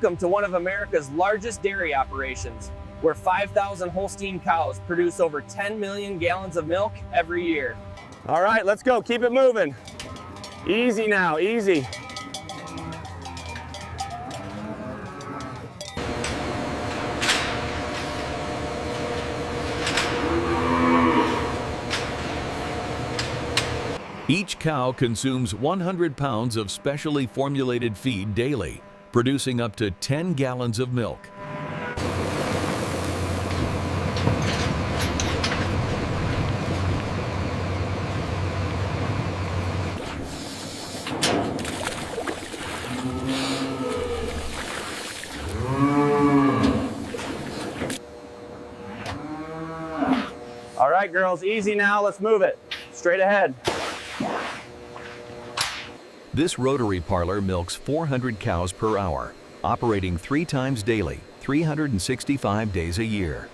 Welcome to one of America's largest dairy operations, where 5,000 Holstein cows produce over 10 million gallons of milk every year. All right, let's go. Keep it moving. Easy now, easy. Each cow consumes 100 pounds of specially formulated feed daily, producing up to 10 gallons of milk. All right, girls, easy now. Let's move it. Straight ahead. This rotary parlor milks 400 cows per hour, operating 3 times daily, 365 days a year.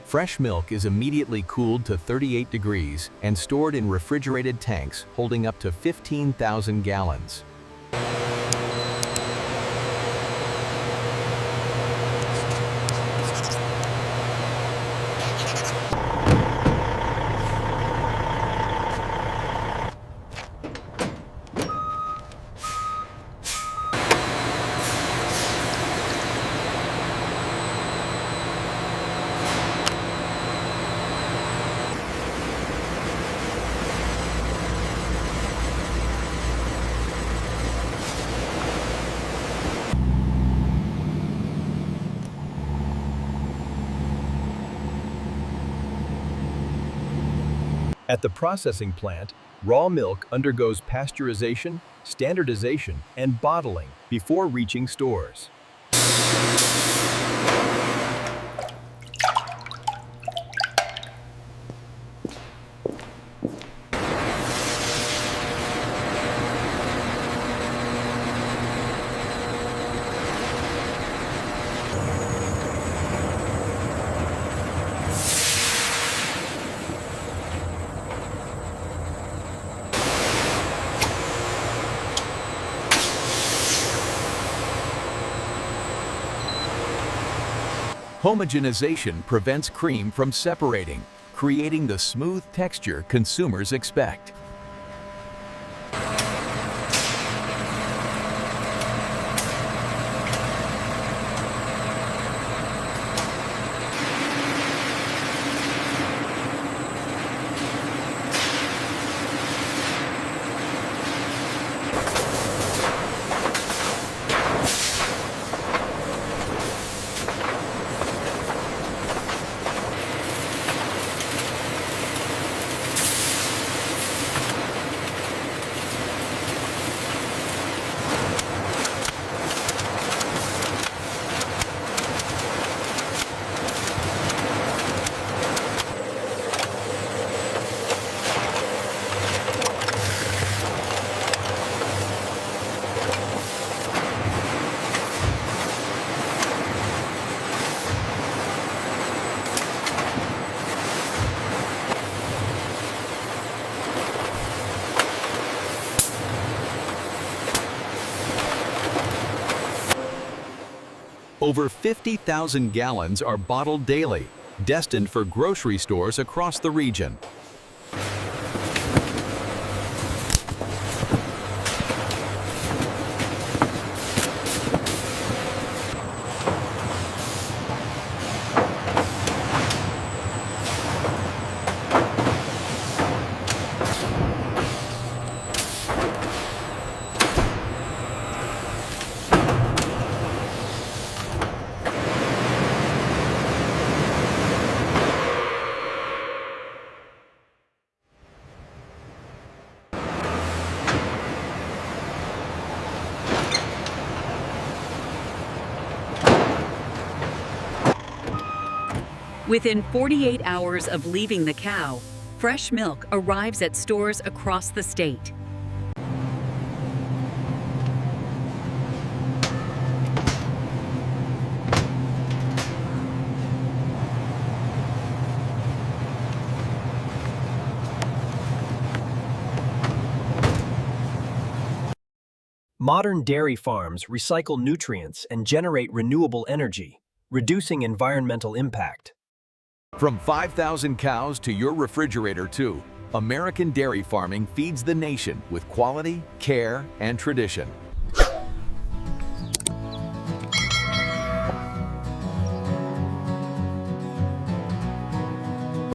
Fresh milk is immediately cooled to 38 degrees and stored in refrigerated tanks holding up to 15,000 gallons. At the processing plant, raw milk undergoes pasteurization, standardization, and bottling before reaching stores. Homogenization prevents cream from separating, creating the smooth texture consumers expect. Over 50,000 gallons are bottled daily, destined for grocery stores across the region. Within 48 hours of leaving the cow, fresh milk arrives at stores across the state. Modern dairy farms recycle nutrients and generate renewable energy, reducing environmental impact. From 5,000 cows to your refrigerator too, American dairy farming feeds the nation with quality, care, and tradition.